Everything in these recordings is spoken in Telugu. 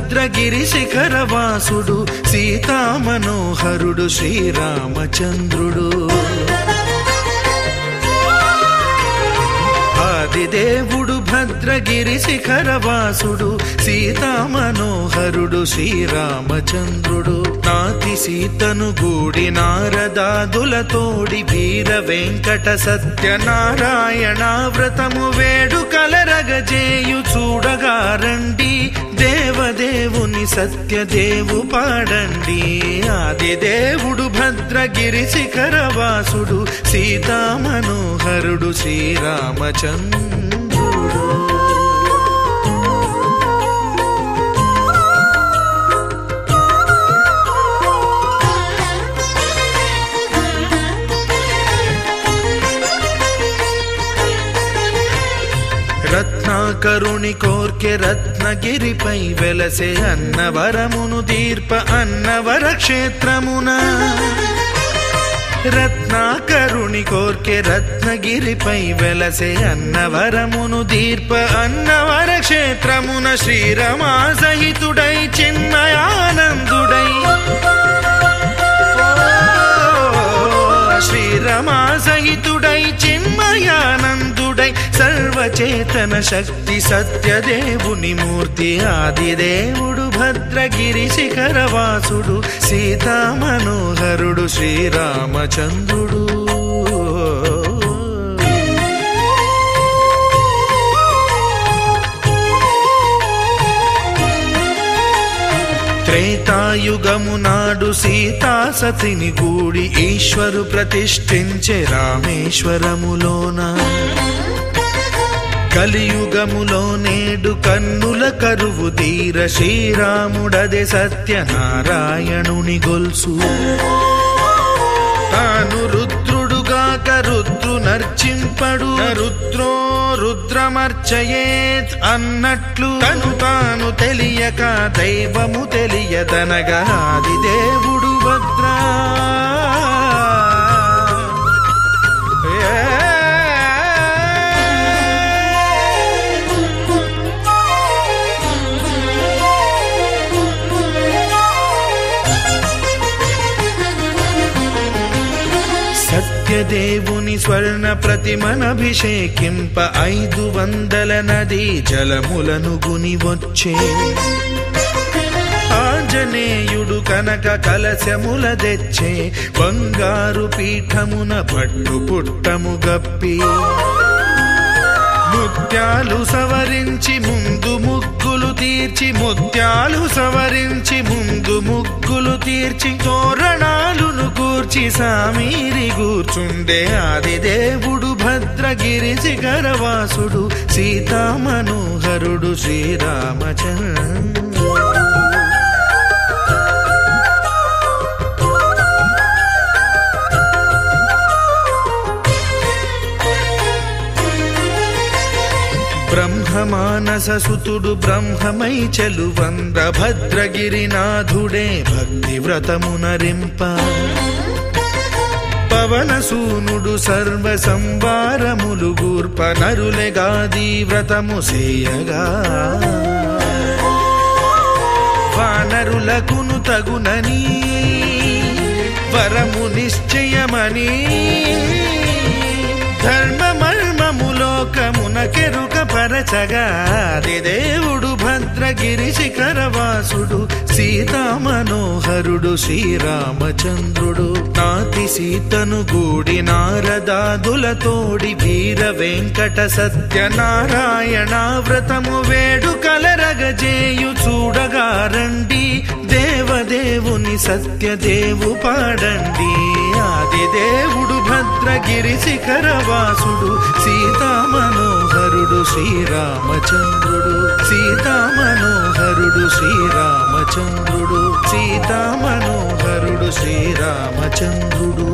భద్రగిరి శిఖరవాసుడు సీతామనోహరుడు శ్రీరామచంద్రుడు. ఆదిదేవుడు భద్రగిరి శిఖరవాసుడు సీతామనోహరుడు శ్రీరామచంద్రుడు. నాతి సీతను గూడి నారదాదులతోడి వీర వెంకట సత్యనారాయణ వ్రతము వేడుకలరగజేయు చూడగారండి. దేవదేవుని సత్యదేవు పాడండి. ఆదిదేవుడు భద్రగిరి శిఖరవాసుడు సీతామనోహరుడు శ్రీరామచంద్రుడు. రత్నాకరుని కోర్కె రత్నగిరిపై వెలసే అన్నవరమును దీర్ప అన్నవర క్షేత్రమున. రత్నాకరుని కోర్కె రత్నగిరిపై వెలసే అన్నవరమును దీర్ప అన్నవర క్షేత్రమున. శ్రీరమా సహితుడై చిన్మయానందుడై శ్రీరమా సహితుడై చిన్మయానందుడై సర్వచేతన శక్తి సత్యదేవుని మూర్తి. ఆదిదేవుడు భద్రగిరి శిఖరవాసుడు సీతామనోహరుడు శ్రీరామచంద్రుడు. త్రేతాయుగము నాడు సీతాసతిని గూడి ఈశ్వరు ప్రతిష్ఠించే రామేశ్వరములోన. కలియుగములో నేడు కన్నుల కరువు తీర శ్రీరాముడదే సత్యనారాయణుని గొల్సు. తాను రుద్రుడుగాక రుద్రు నర్చింపడు రుద్రో రుద్రమర్చయేత్ అన్నట్లు తను తాను తెలియక దైవము తెలియదనగా ఆదిదేవుడు భద్రా. సత్యదేవుని స్వర్ణ ప్రతిమనభిషేకింప 500 నదీ జలములను గుని వచ్చే. ఆంజనేయుడు కనక కలశముల తెచ్చే బంగారు పీఠమున పట్టు పుట్టము గప్పి. ముత్యాలు సవరించి ముందు ముగ్గులు తీర్చి ముత్యాలు సవరించి ముందు ముగ్గులు తీర్చి తోరణాలును కూర్చి సామీరి కూర్చుండే. ఆదిదేవుడు భద్రగిరి శిఖరవాసుడు సీతామనోహరుడు శ్రీరామచంద్రుడు. బ్రహ్మమానస సుతుడు బ్రహ్మమై చెలువంద్ర భద్రగిరినాథుడే భక్తి వ్రతమునరింప. పవనసూనుడు సర్వ సంవారములు గూర్ప నరులెగాది వ్రతము సేయగా. వానరులకును తగునని వరము నిశ్చయమని ధర్మమర్మములోకమున కెరుక పరచగా. ఆదిదేవుడు భద్రగిరి శిఖరవాసుడు సీతామనోహరుడు శ్రీరామచంద్రుడు. నాతి సీతను గూడి నారదాదులతోడి వీర వెంకట సత్యనారాయణ వ్రతము వేడుకలరగజేయు చూడగారండి. దేవదేవుని సత్యదేవు పాడండి. ఆదిదేవుడు భద్రగిరి శిఖరవాసుడు సీతామనోహరుడు శ్రీరామచంద్రుడు. సీతామనోహరుడు శ్రీరామచంద్రుడు. సీతామనోహరుడు శ్రీరామచంద్రుడు.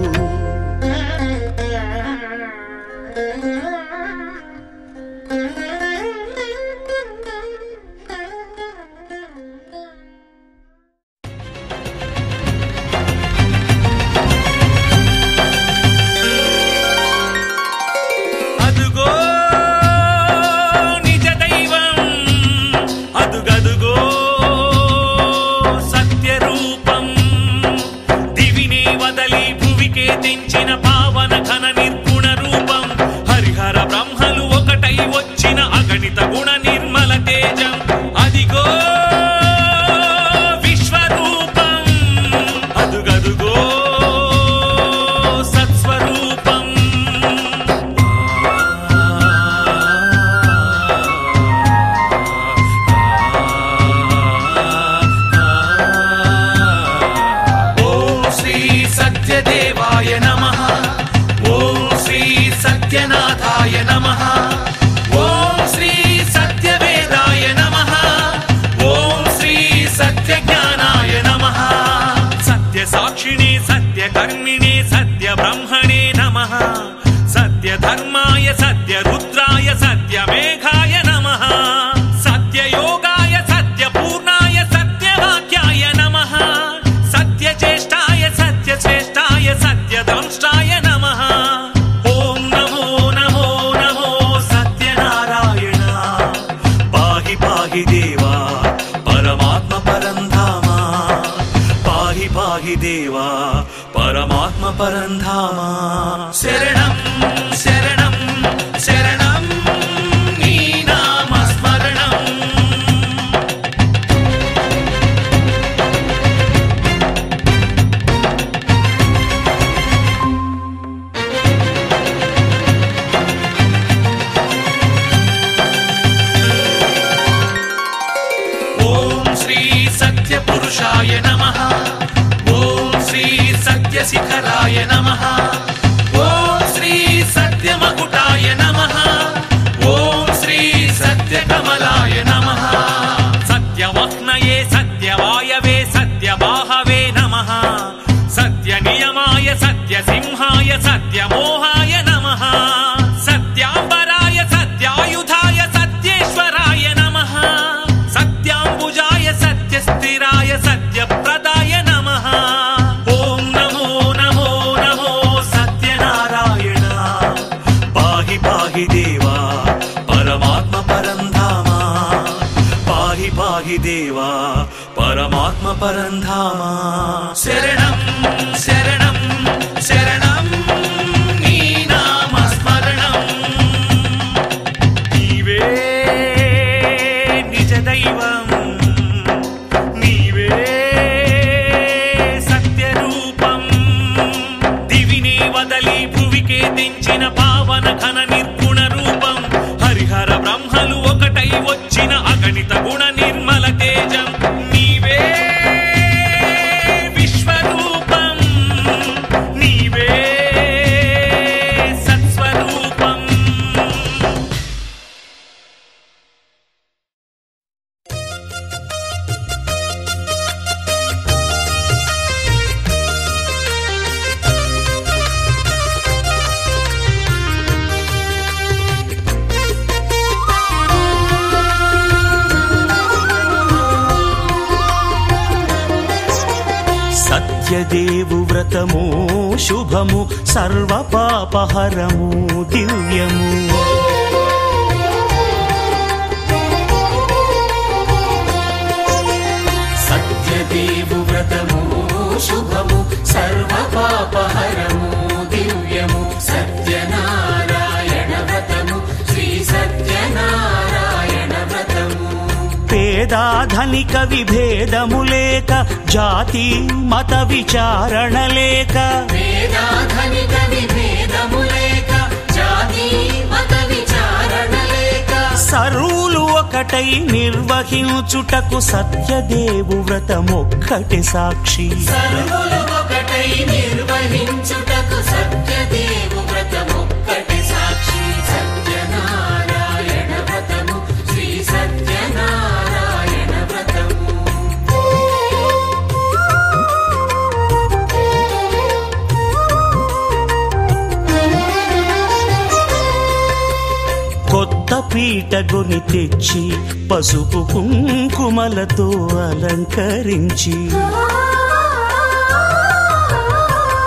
సత్యశీలాయ నమః. ఓం శ్రీ సత్యవేదాయ నమః. ఓం శ్రీ సత్యజ్ఞానాయ నమః. సత్యసాక్షిణే సత్యకర్మిణే సత్యబ్రహ్మణే నమః. సత్యధర్మాయ సత్యరుద్రాయ సత్యమేఘాయ నమః. సత్యయోగాయ సత్యపూర్ణాయ సత్యవాక్యాయ నమః. సత్యజ్యేష్ఠాయ సత్యశ్రేష్ఠాయ సత్యదంష్టాయ నమః. ఓం నమో నమో నమో సత్యనారాయణ. పాహి పాహి దేవా పరమాత్మ పరంధామ. పాహి పాహి దేవా పరమాత్మ పరంధామ. శరణం శరణం శరణం నీ నామస్మరణం. ఓం శ్రీ సత్యపురుషాయ నమః. ఓం శ్రీ సత్యశిఖరాయ నమః. ఓం శ్రీ సత్యమకుటాయ నమః. ఓం శ్రీ సత్యకమలాయ నమః. సత్యవహ్నయే సత్యవాయవే సత్యబాహవే నమః. సత్యనియమాయ సత్యసింహాయ సత్యమోహాయ నమః. సత్యాంబరాయ సత్యాయుధాయ సత్యేశ్వరాయ నమః. సత్యాంబుజాయ సత్యస్థిరాయ సత్యప్రదాయ నమః. ఓం నమో నమో నమో సత్యనారాయణ. పాహి పాహి దేవా పరమాత్మ పరంధామ. పాహి పాహి దేవా పరమాత్మ పరంధామ. శరణం శరణం శరణం నీ నామస్మరణం. నీవే నిజ దైవం. నీవే సత్యరూపం. దివినే వదలి భువికే దించిన పావన ఘన నిర్గుణ రూపం. హరిహర బ్రహ్మలు ఒకటై వచ్చిన అగణిత గుణ నిర్మల తేజం. నీవే విశ్వరూపం. నీవే సత్స్వరూపం. సత్యదేవు వ్రతము శుభము సర్వపాపహరము దివ్యము. సత్యదేవు వ్రతము శుభము సర్వపాపహరము దివ్యము. సత్యనారాయణ వ్రతము శ్రీ సత్యనారాయణ వ్రతము. పేదాధనిక విభేదము లేక జాతి మత విచారణ లేక. పేదాధనిక విభేదము లేక జాతి మత విచారణ లేక. సర్వులు ఒకటై నిర్వహించుటకు సత్యదేవు వ్రతమొక్కటి సాక్షి. సర్వులు ఒకటై నిర్వహించుటకు సత్యదేవు వ్రతమొక్కటి సాక్షి. సత్యనారాయణ వ్రతము శ్రీ సత్యనారాయణ వ్రతము. కొత్త పీటగొని తెచ్చి పసుపు కుంకుమలతో అలంకరించి.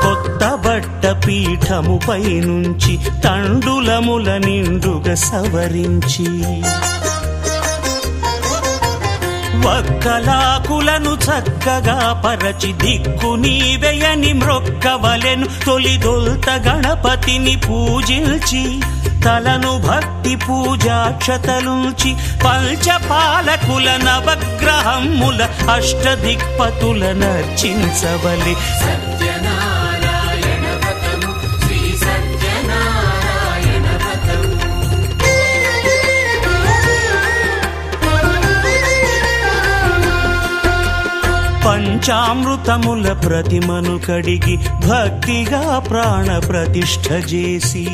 కొత్త బట్ట పీఠముపై నుంచి తండులముల నిండుగా సవరించి. వక్కలాకులను చక్కగా పరచి దిక్కు నీవెయని మ్రొక్కవలెను. తొలిదొల్త గణపతిని పూజించి తలను భక్తి పూజాక్షతలుంచి. పంచపాలకుల నవగ్రహముల అష్టదిక్పతుల నర్చించవలె. సత్యనారాయణ వ్రతము శ్రీ సత్యనారాయణ వ్రతము. పంచామృతముల ప్రతిమను కడిగి భక్తిగా ప్రాణ ప్రతిష్ఠ చేసి.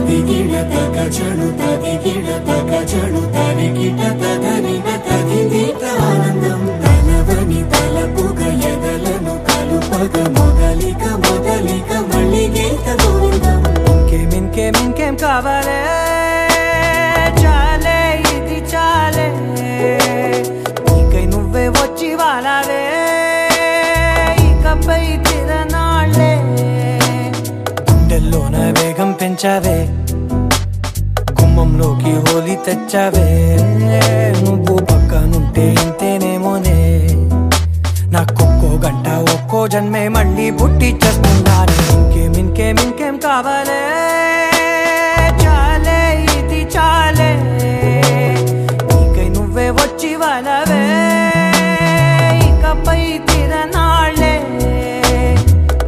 తదిగిడ తగజడు తదిగిడ తగజడు తరిగిట తదరిన తదిదీత ఆనందం తలవని తలపుగ ఎదలను కలుపగ మొదలిక మొదలిక మళ్ళీ గీత గోవిందం ఇంకేం కావాలే చాలే ఇది చాలే నీకై నువ్వే వచ్చి వాలావే ఇకపై తిరనాళ్ళే గుండెల్లోన వేగం పెంచావే గుమ్మంలోకి హోలీ తెచ్చావే నువ్వు పక్కనుంటే ఇంతేనేమోనే నాకొక్కో గంట ఒక్కో జన్మే మళ్ళీ పుట్టి చేస్తున్నాను ఇంకేం కావాలే చాలే ఇది చాలే నీకై నువ్వే వచ్చి వాలవే ఇకపై తిరనాళ్ళే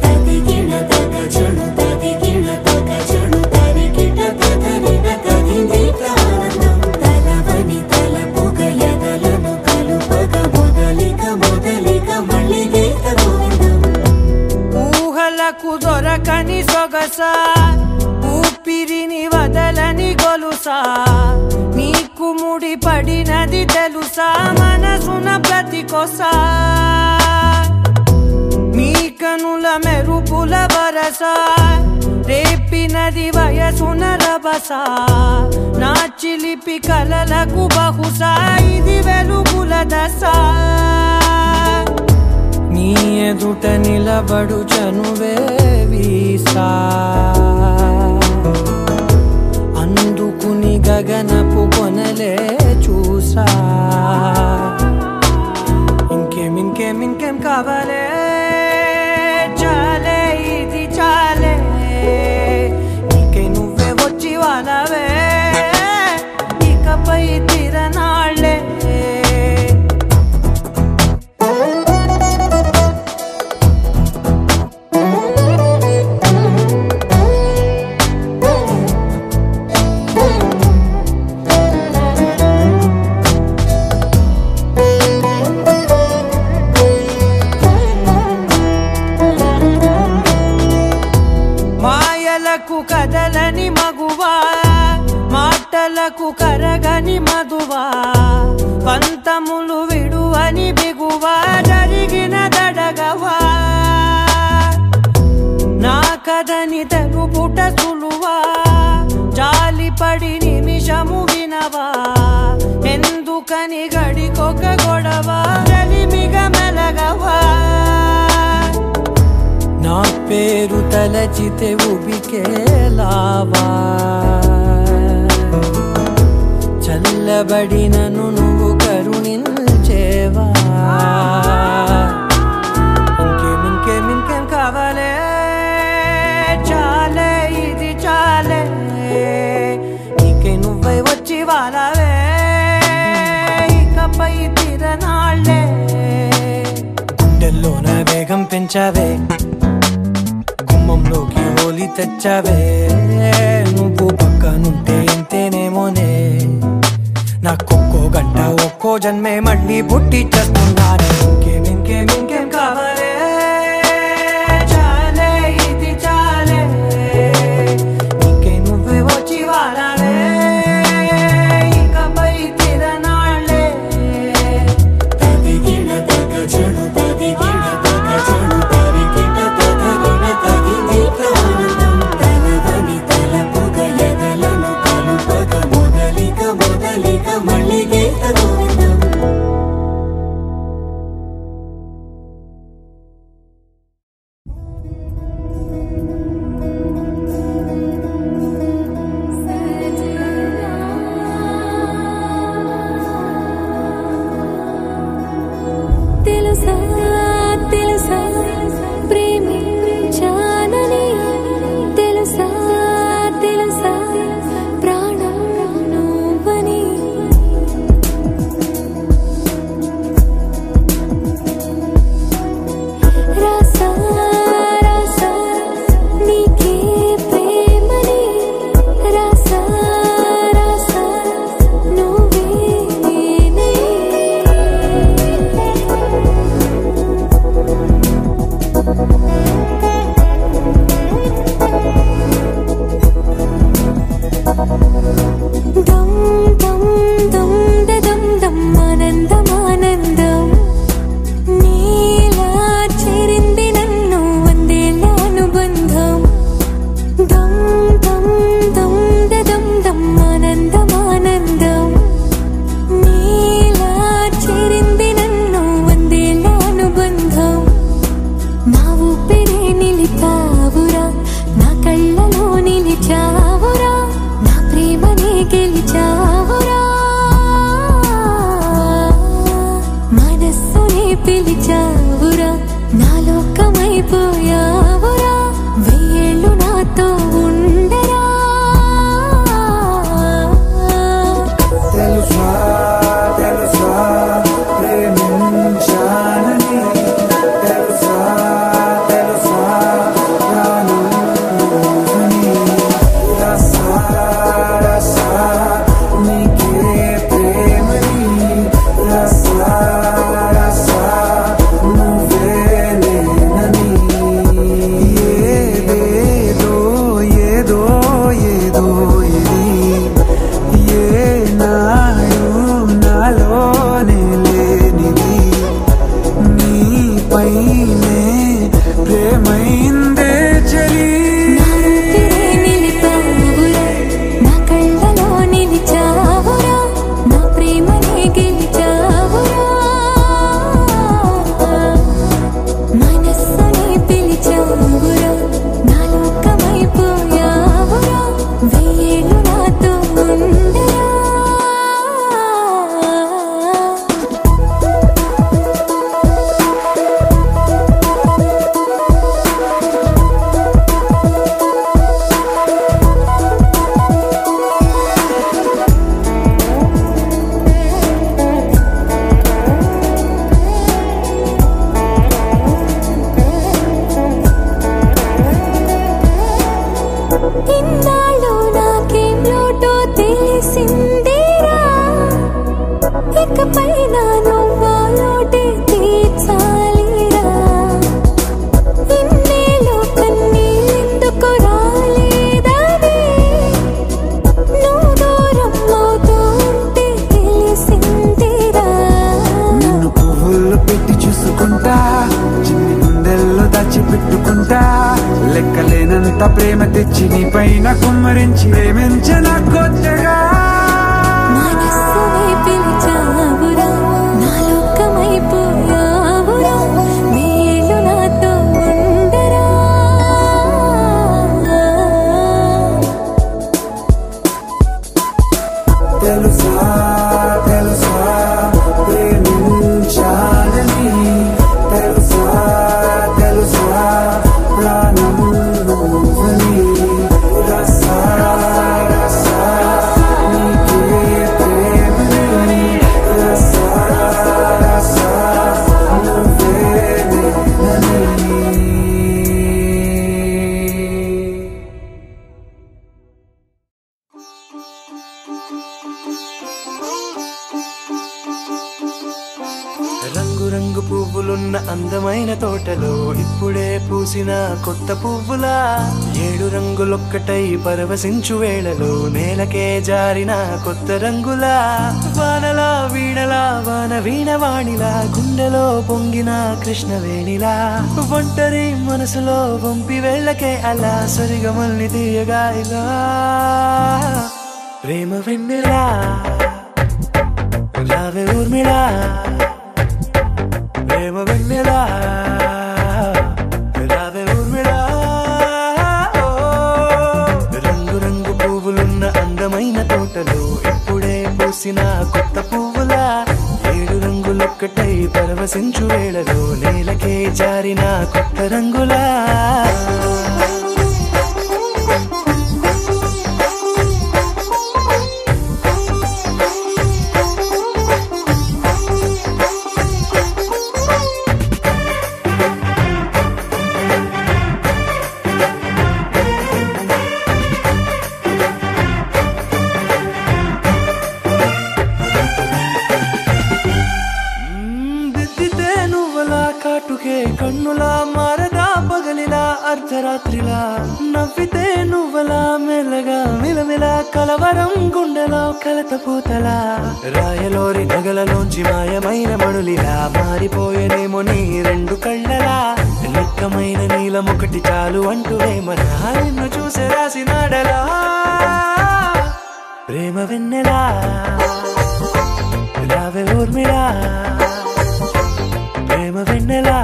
తదిగిడ తగజడు తదిగిడ తగజడు తరిగిట తదరిన తదిదీత ఆనందం తలవని తలపుగ ఎదలను కలుపగ మొదలిక మొదలిక మళ్ళీ గీత గోవిందం ఊహలకు దొరకని సొగసా ఊపిరిని వదలని గొలుసా నీకు ముడి పడినది తెలుసా మనసున ప్రతి కొసా నీ కనుల మెరుపుల వరస రేపినది వయసున రభస నా చిలిపి కలలకు బహుశా ఇది వెలుగుల దశ నీ ఎదుట నిలబడు చనువే వీసా అందుకుని గగనపు కొనలే చూసా ఇంకేం కావాలే చాలే ఇది చాలే నీకై నువ్వే వచ్చి వాలవే ఇకపై తిరనాళ్ళే మాయలకు కదలని మగువా మాటలకు కరగని మధువా పంతములు విడువని బిగువా జరిగిన దడగవా నా కదని తెలుపుట సులువా జాలిపడి నిమిషము వినవా ఎందుకని గడికొక గొడవ గలిమిగ మెలగవా నా పేరు తలచితే ఉబికేలావా చల్లబడినను నువ్వు కరుణించేవా ఇంకేం కావాలే చాలే ఇది చాలే నీకై నువ్వై వచ్చి వాలవే ఇకపై తిరనాళ్ళే గుండెల్లోన వేగం పెంచావే గుమ్మంలోకి హోలీ తెచ్చావే నువ్వు పక్కనుంటే ఇంతేనేమోనే నాకొక్కో గంట ఒక్కో జన్మే మళ్ళీ పుట్టి చేస్తున్నాను ఇంకేం కావాలే చాలే ఇది చాలే నీకై నువ్వే వచ్చి వాలవే ఇకపై తిరనాళ్ళే తదిగిడ తగజడు తదిగిడ తగజడు తరిగిట తదరిన తదిదీత ఆనందం తలవని తలపుగ ఎదలను కలుపగ మొదలిక మొదలిక మళ్ళీ గీత గోవిందం ఇన్నాళ్ళు నాకేం లోటో తెలిసిందిరా, ఇకపై నా నువ్వా లోటే తీర్చాలిరా. ఇన్నేళ్ళు కన్నీళ్ళెందుకు రాలేదని నువ్వు దూరం అవుతూ ఉంటే తెలిసిందిరా. నిన్ను పువ్వుల్లో పెట్టి చూసుకుంటా, చిన్ని గుండెల్లో దాచిపెట్టుకుంటా, లెక్కలేనంత ప్రేమ తెచ్చి నీ పైన కుమ్మరించి ప్రేమించిన కొత్తగా. మనస్సునే పిలిచావురా, నా లోకమైపోయావురా, నీళ్ళు నాతో ఉండరా. తెలుసా తెలుసా ప్రేమించాలని, తెలుసా తెలుసా ప్రాణం నువ్వని, రసా రసా నీకే ప్రేమని, రసా రసా నువ్వే నేనని. రంగు రంగు పువ్వులున్న అందమైన తోటలో ఇప్పుడే పూసిన కొత్త పువ్వులా, 7 రంగులొక్కటై పరవశించు వేళలో నేలకే జారిన కొత్త రంగులా, వానలా వీణలా వాన వీణవాణిలా గుండెలో పొంగిన కృష్ణవేణిలా, ఒంటరి మనసులో వంపి వెళ్ళకే అలా సరిగమల్ని తీయగా ఇలా. ప్రేమ వెన్నెలా రావే ఊర్మిళా, ప్రేమ వెన్నెలా రావే ఊర్మిళా. రంగు రంగు పువ్వులున్న అందమైన తోటలో ఇప్పుడే పూసిన కొత్త పువ్వులా, 7 రంగులొక్కటై పరవశించు వేళలో నేలకే జారిన కొత్త రంగులా. కాటుకే కన్నులా మారదా పగలిలా అర్ధరాత్రిలా, నవ్వితే నువ్వలా మెల్లగా మిలమిలా కలవరం గుండెలో కలత పూతలా, రాయలోరి నగలలోంచి మాయమైన మణులిలా మారిపోయేనేమో నీ 2 కళ్ళలా, నిక్కమైన నీలమొకటి చాలు అంటూ వేమనా నిన్ను చూసే రాసినాడలా. ప్రేమ వెన్నెలా రావే ఊర్మిళా, ప్రేమ వెన్నెలా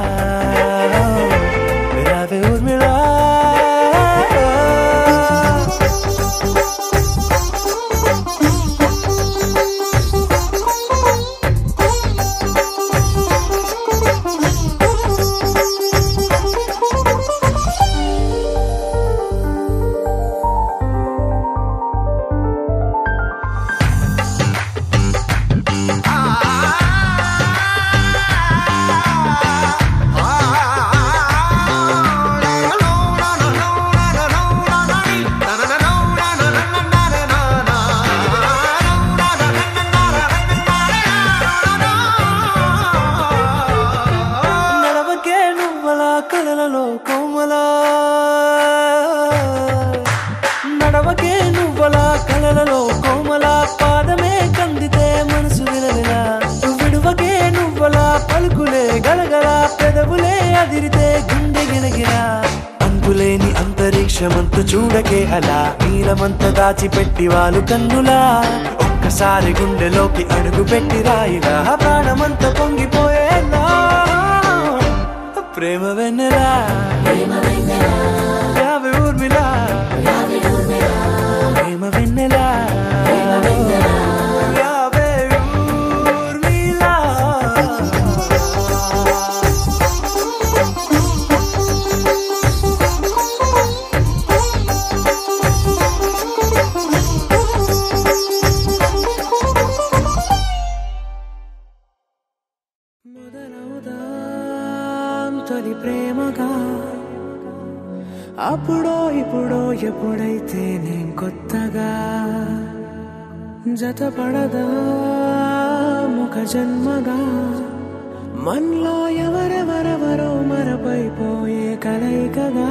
రావే ఊర్మిళా. కలలలో కోమలా నడవకే నువ్వలా, కలలలో కోమలా పాదమే కందితే మనసు విలవిలా, విడువకే నువ్వలా పలుకులే గలగల, పెదవులే అదిరితే గుండె గిలగిలా. అంతులేని అంతరిక్షమంతు చూడకే అలా, నీలమంత దాచిపెట్టి వాళ్ళు కన్నులా, ఒక్కసారి గుండెలోకి అడుగు పెట్టి రాయిలా, ప్రాణమంత పొంగిపోయేలా. ప్రేమ వెన్నెలా రావే ఊర్మిళా, ప్రేమ వెన్నెలా రావే ఊర్మిళా. మొదలవుదాం తొలి ప్రేమగా, తోడైతే నేను కొత్తగా జతపడదా ముఖ జన్మగా మనలో ఎవరెవరెవరో మరపైపోయే కలయికగా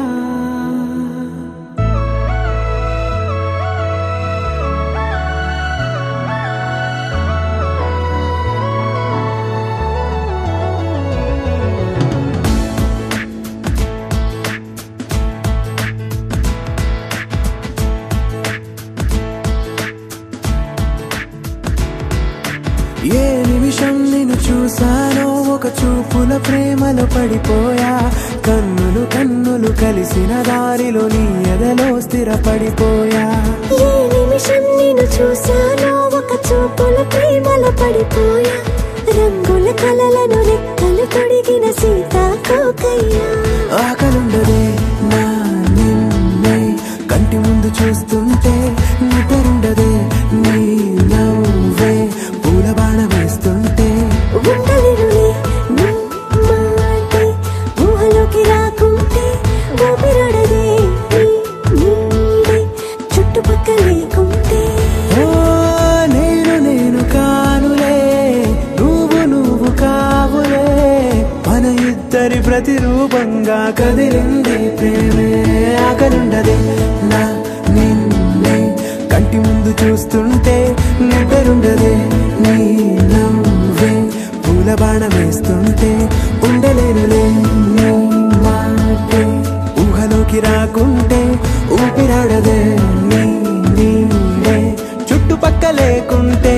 ఏ నిమిషం నిన్ను చూసానో ఒక చూపుల ప్రేమలో పడిపోయా కన్నులు కన్నులు కలిసిన దారిలో నీ ఎదలో స్థిరపడిపోయా ఏ నిమిషం నిన్ను చూసానో ఒక చూపుల ప్రేమలో పడిపోయా రంగుల కలలను రెక్కలు తొడిగిన సీతాకోకయ్యా ఆకలుండదే నా నిన్నే కంటి ముందు చూస్తుంటే నిద్రుండదే నీ నవ్వే పూల బాణ వేస్తుంటే ఉండలేనులే నీ మాటే ఊహలోకి రాకుంటే ఊపిరాడదే నీ నీడే చుట్టుపక్కల లేకుంటే ఓ నేను కానులే నువ్వు కావులే మన ఇద్దరి ప్రతిరూపంగా కదిలింది ప్రేమే ఆకలుండదే నా నిన్నే కంటి ముందు చూస్తుంటే నిద్రుండదే నీ నవ్వే పూల బాణ వేస్తుంటే ఉండలేనులే నీ మాటే ఊహలోకి రాకుంటే ఊపిరాడదే నీ నీడే చుట్టుపక్క లేకుంటే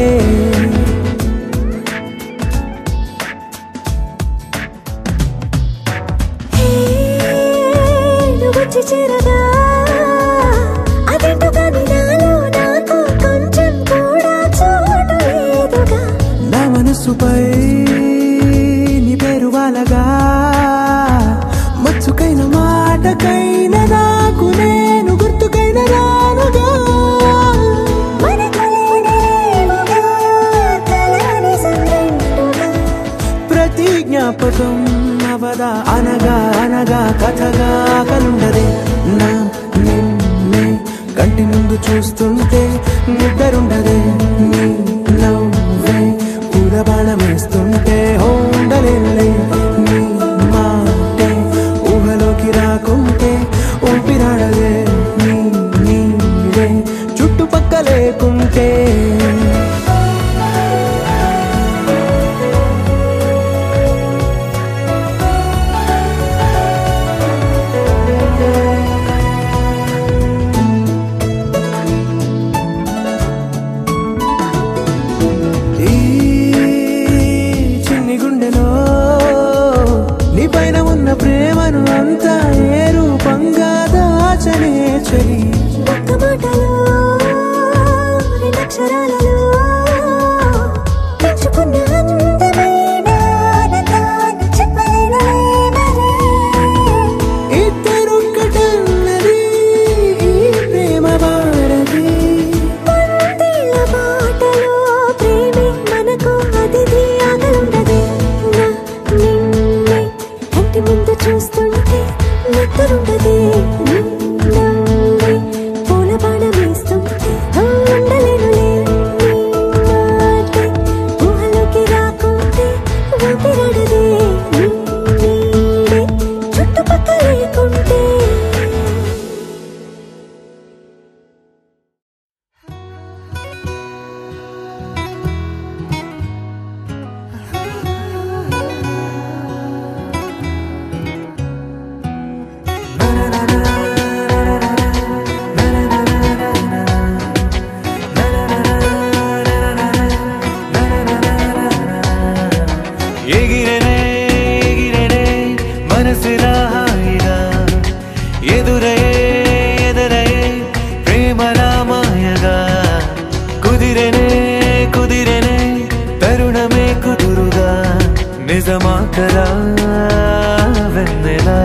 వచ్చి చేరగా అదేంటో కానీ నాలో నాకు కొంచెం కూడా చోటు లేదుగా నా మనసుపై నీ పేరు వాలగా మచ్చుకైన మాటకైన నాకు నేను గుర్తుకైన రానుగా మనకులేనిలేవుగా కలని సంరెండుగా ప్రతి జ్ఞాపకం అవదా అనగా అనగా కథగా కలుండదే నా నిన్నే కంటి ముందు చూస్తుంటే నిద్రుండదే నీ నవ్వే పూల బాణం వేస్తుంటే ఉండలేనులే నీ మాటే ఊహలోకి రాకుంటే ఊపిరాడదే నీ నీడే చుట్టుపక్క లేకుంటే ప్రేమను అంతా ఏ రూపంగా దాచనే చలి ఒక్క మాటలో రెండక్షరాలలో పెంచుకున్న అందమైన ఆనందాన్ని చెప్పలేనులే ఇద్దరొక్కటన్నది ఈ ప్రేమ భారతి పందిళ్ళ బాటలో ప్రేమే మనకు అతిథి ఆగలుండదే నా నిన్నే కంటి ముందు చూస్తుంటే నిద్రుండదే నవ్వే పూల బాణ వేస్తుంటే ఉండలేనులే నీ మాటే ఊహలోకి రాకుంటే ఊపిరాడదే నీ నీడే చుట్టుపక్క లేకుంటే ఎగిరెనే ఎగిరెనే మనసులా హాయిగా ఎదురయ్యే ప్రేమలా మాయగా కుదిరెనే తరుణమే కుదురుగా నిజమా కలా వెన్నెలా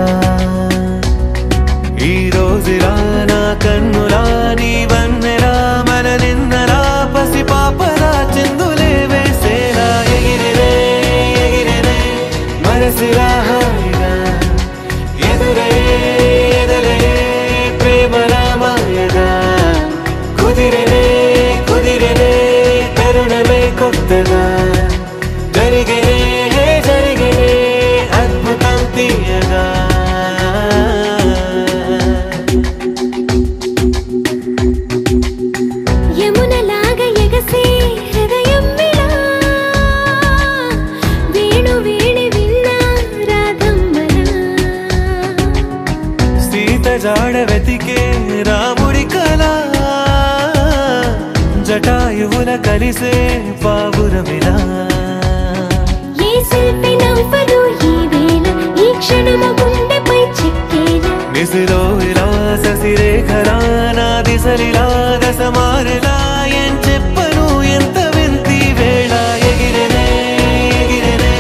ఈ రోజులా నా కన్నులా నీ వన్నెలా మన నిన్నలా పసిపాపలా చిందులే వేసేలా ఎగిరెనే మనసులా హాయిగా ఎదురయ్యే ప్రేమలా మాయ జటాయువుల కలిసే పావురమిలా ఏ శిల్పి నవ్వదు ఈ వేళ ఈ క్షణము గుండెపై చిక్కేలా నిసిలో ఇలా శశిరేఖలా నా దిశలిలా దశమారిలా ఏం చెప్పను ఎంత వింతి వేళ ఎగిరెనే ఎగిరెనే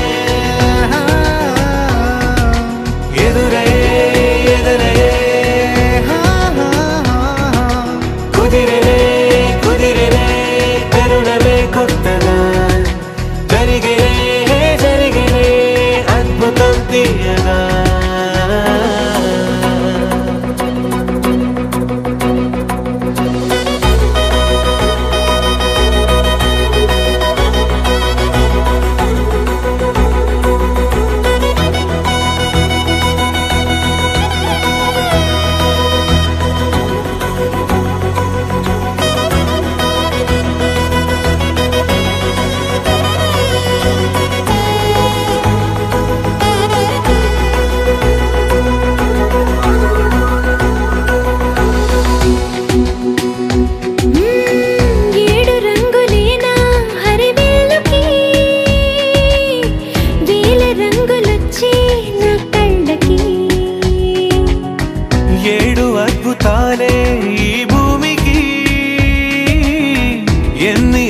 ఎదురయే ఎదురయే కుదిరెనే కుదిరెనే కరుణమే కొత్తగా జరిగినే జరిగినే అద్భుతం తీయగా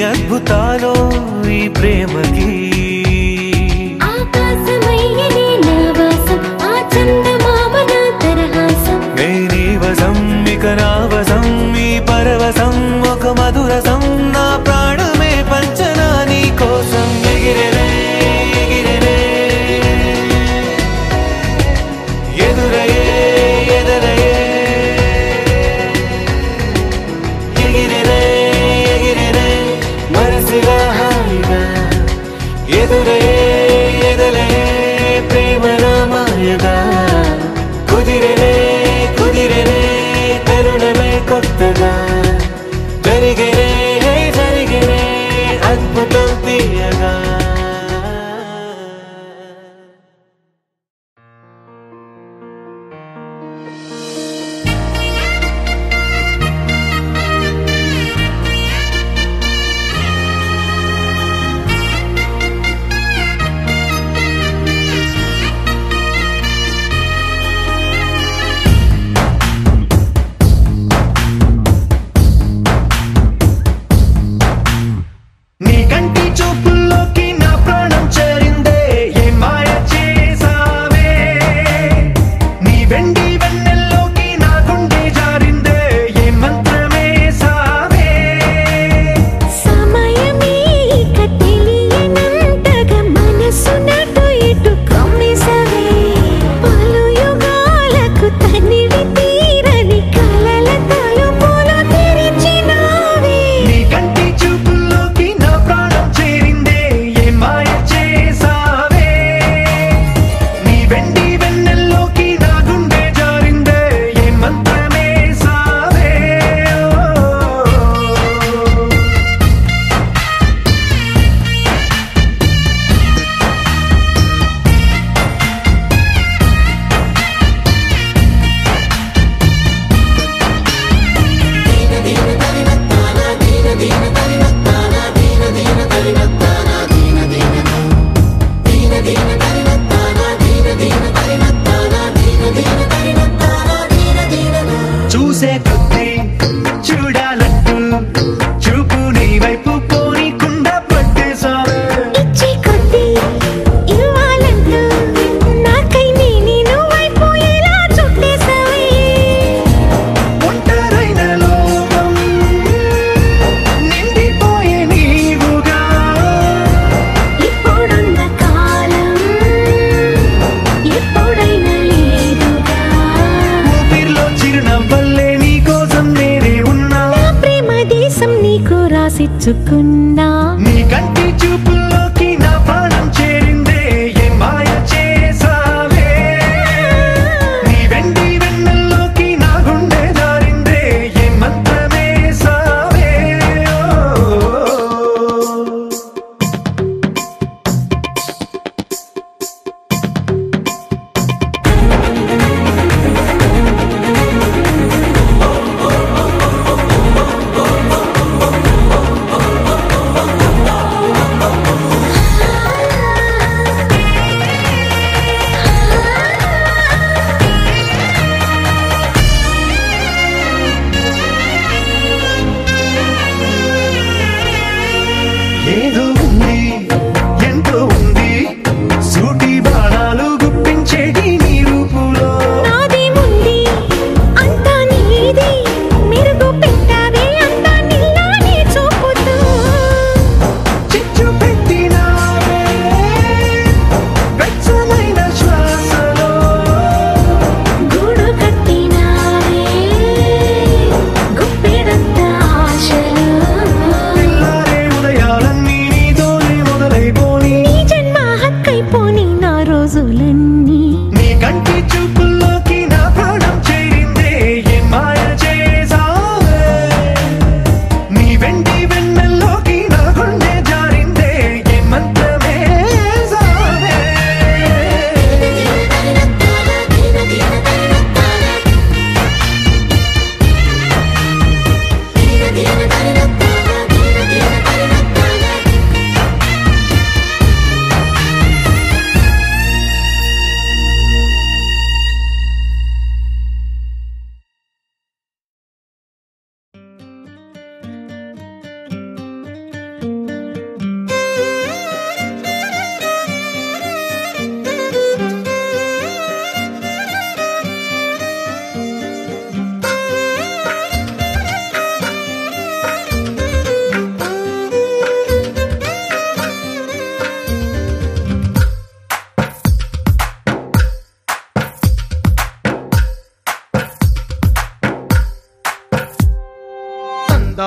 అద్భుతాలో ఈ ప్రేమకి ఆకాశమయ్యని నా వాసం ఆ చందమామ నా తరహాసం నేనీ వసం ఇక నా వసం ఈ పరవశం ఒక మధురసం నా ప్రాణమే పంచనా నీ కోసం ఎగిరెనే ఎగిరెనే ఎదురయే ఎదురయే ఎగిరెనే ఎగిరెనే మనసుగా హాయిగా ఎదురయే ఎదురయే ప్రేమల మాయగా కుదిరెనే కుదిరెనే తరుణమే కొత్తగా జరిగినే జరిగినే అద్భుతం తీయగా రాసిచ్చుకున్నా నీ కంటి చూపుల్లోకి నా ప్రాణం చేరిందే ఏ మాయ చేసావే నీ వెండి వెన్నెల్లోకి నా గుండె జారిందే ఏ మంత్రమే సావే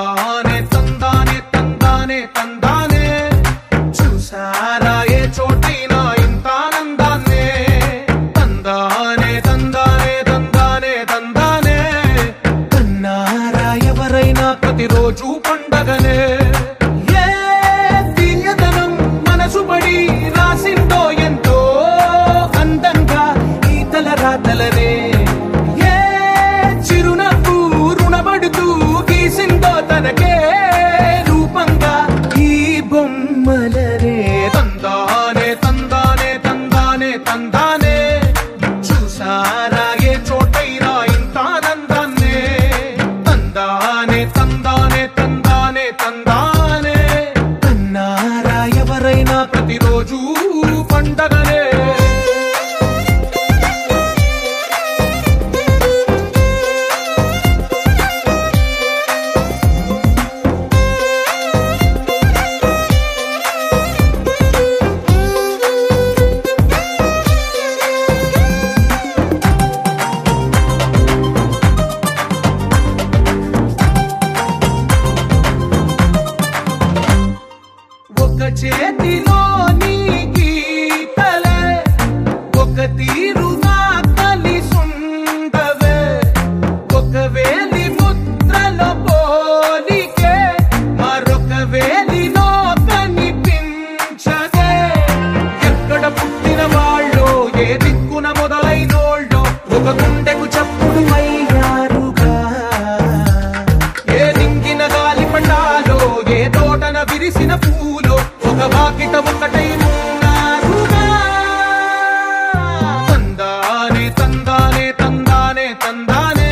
తందానే తందానే తందానే తందానే చూసారా ఏ చోటైనా ఇంత ఆనందాన్నే తందానే తందానే తందానే తందానే కన్నారా ఎవరైనా ప్రతిరోజు పండగనే ఏ తీయదనం మనసు పడి రాసిందో ఎంతో అందంగా ఈ తల రాతలనే ఏ చిరునవ్వు రుణపడుతూ గీసిందో తనకే రూపంగా ఈ బొమ్మలనే తందానే తందానే తందానే తందానే చూసారా ఏ చోటైనా ఇంత ఆనందాన్నే తందానే తందానే తందానే తందానే కన్నారా ఎవరైనా ప్రతిరోజు పండగనే ఒక చేతిలో నీ గీతలే ఒక తీరుగా కలిసుండవే ఒక వేలి ముద్రలో పోలికే మరొక వేలిలో కనిపించదే ఎక్కడ పుట్టిన వాళ్ళో ఏ దిక్కున మొదలైనోళ్ళో ఒక గుండెకు చప్పుడు అయ్యారుగా ఏ దింగిన గాలి పండాలో ఏ తోటన విరిసిన పూలో ఒక వాకిట ఒకటై ఉన్నారుగా తందానే తందానే తందానే తందానే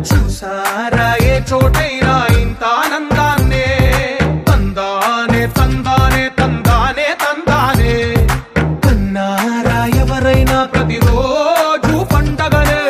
చూసారా ఏ చోటైనా ఇంత ఆనందాన్నే తందానే తందానే తందానే తందానే కన్నారా ఎవరైనా ప్రతిరోజు పండగనే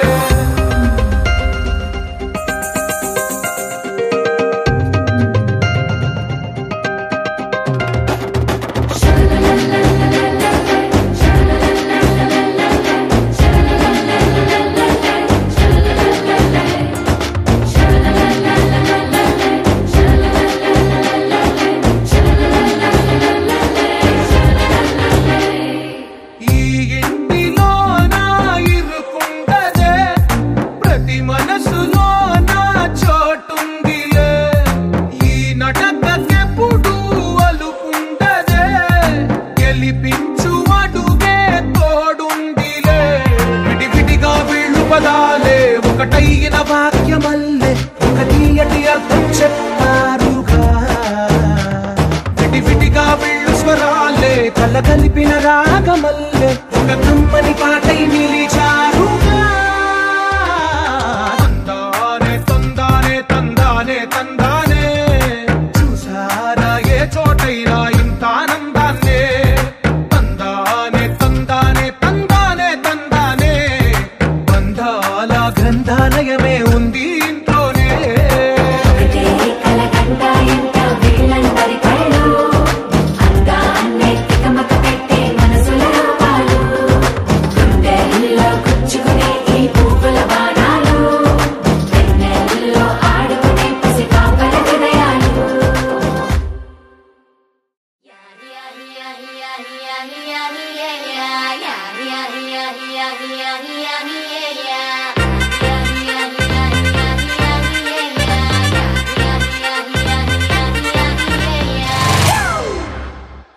ఈ ఇంటిలో నా ఇరుకుండదే ప్రతి మనసులో నా చోటుందిలే ఈ నటకెప్పుడు అలుకుండదే గెలిపించు అడుగే తోడుందిలే విడివిడిగా వీళ్ళు పదాలే ఒకటైన వాక్యమల్లే ఒక తీయటి అర్థం చెప్పారుగా విడివిడిగా వీళ్ళు స్వరాలే కల కలిపిన రాగమల్లే ఒక కమ్మని పాటై నిలిచారుగా తందానే తందానే తందానే తందానే చూసారా ఏ చోటైనా ఇంత ఆనందాన్నే తందానే తందానే తందానే తందానే బంధాల గ్రంథాలయమే ఉంది ఇంట్లోనే ఒకటే కలకంట ఎంత వీళ్ళందరి కళ్ళు అందాన్నే తికమక పెట్టే మనసుల రూపాలు గుండెల్లో గుచ్చుకునే ఈ పువ్వుల బాణాలు వెన్నెల్లో ఆడుకునే పసి పాపల హృదయాలు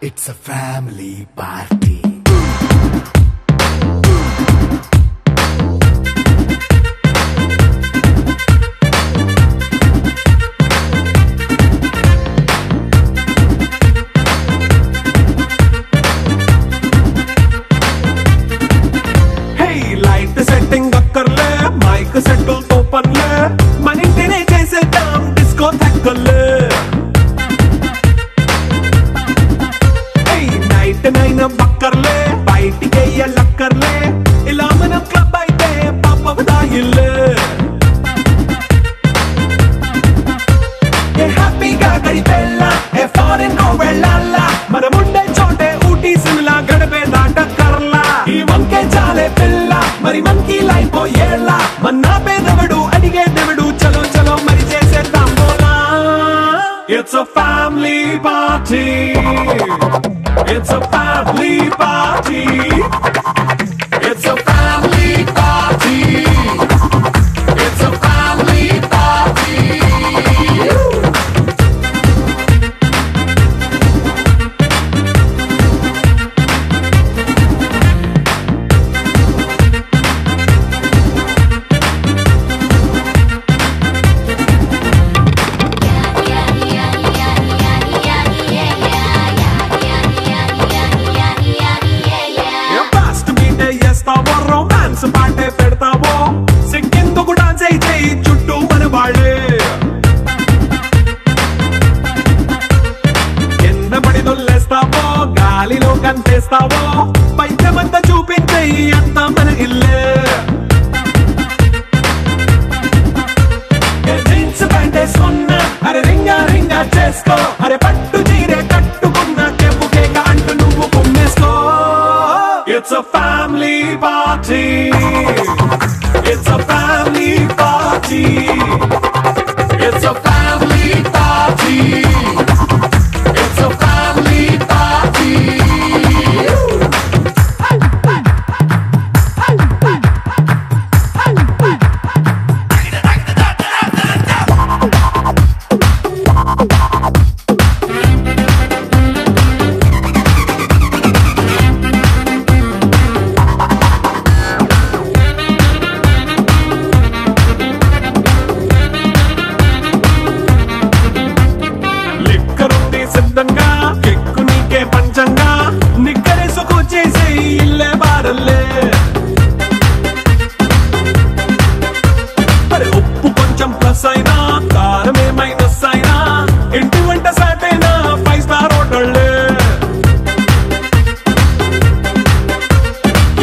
It's a family party. Hey, light setting akkarle, mic settle to panle, manintine chesedam disco thakkalle. Hey, night nine It's a family party. It's a family party. It's a family party. It's a family party. Romance పాటే పెడతావో సిగ్గెందుకు డాన్స్ అయితే చుట్టూ మన వాళ్ళే కింద పడి దొల్లేస్తావో గాలిలో కనిపిస్తావో పైకమంతా చూపించే అంత మన ఇల్లే జీన్స్ ప్యాంట్ వేసుకున్నా అరే రింగా రింగా చేసుకో అరే పట్టు చీరే కట్టుకున్న కెప్పు కేక అంటూ నువ్వు కుమ్మేసుకో It's a family party. It's a family party. It's a family party. It's a family party. సిద్ధంగా కిక్కు నీకే పంచంగా నిక్కరేసుకు చేసే ఇల్లే బారల్లే అరే ఉప్పు కొంచెం ప్లస్ అయినా కారమే మైనస్ అయినా ఇంటి వంట సాటైనా 5 స్టార్ హోటళ్ళే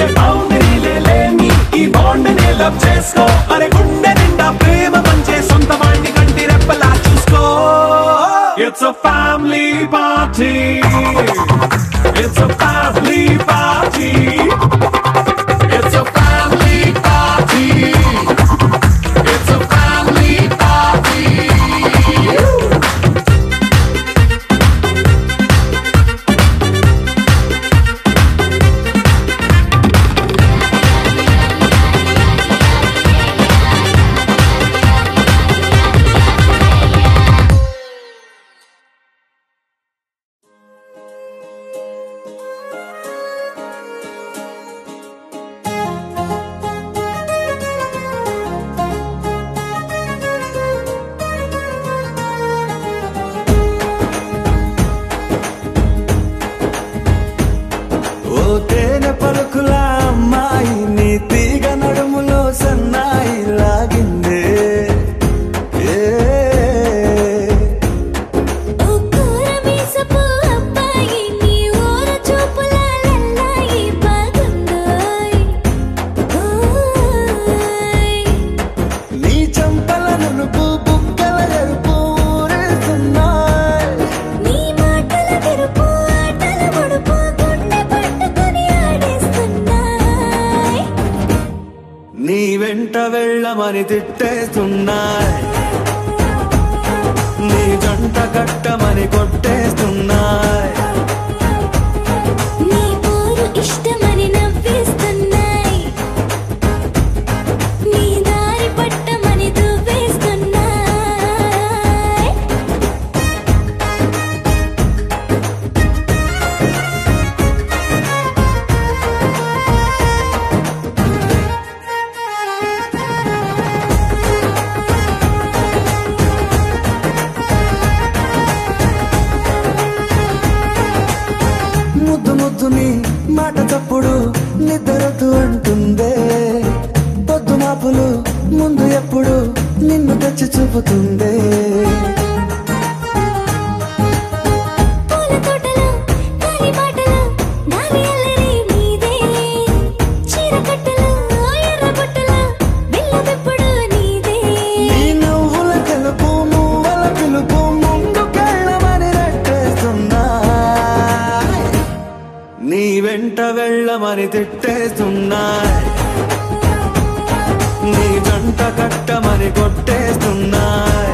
ఏ బౌండరీలే లేని ఈ బాండ్ని లవ్ చేసుకో అరే గుండె నిండా ప్రేమ పంచే సొంత వాణ్ణి కంటి రెప్పలా చూసుకో It's a family party. It's a family party. It's a family party. It's a family party. వెళ్ళమని తిట్టేస్తున్నాయి నీ జంట కట్టమని కొట్టేస్తున్నాయి నీ పోరు ఇష్టమని నవ్విస్తున్నాయి నీ దారి పట్టమని దువ్వేస్తున్నాయి ముద్దుని మాట తప్పుడు నిద్రతు అంటుందే పొద్దు మాపులు ముందు ఎప్పుడు నిన్ను తెచ్చి చూపుతుందే నీ వెంట వెళ్ళమని తిట్టేస్తున్నాయి నీ జంట కట్టమని కొట్టేస్తున్నాయి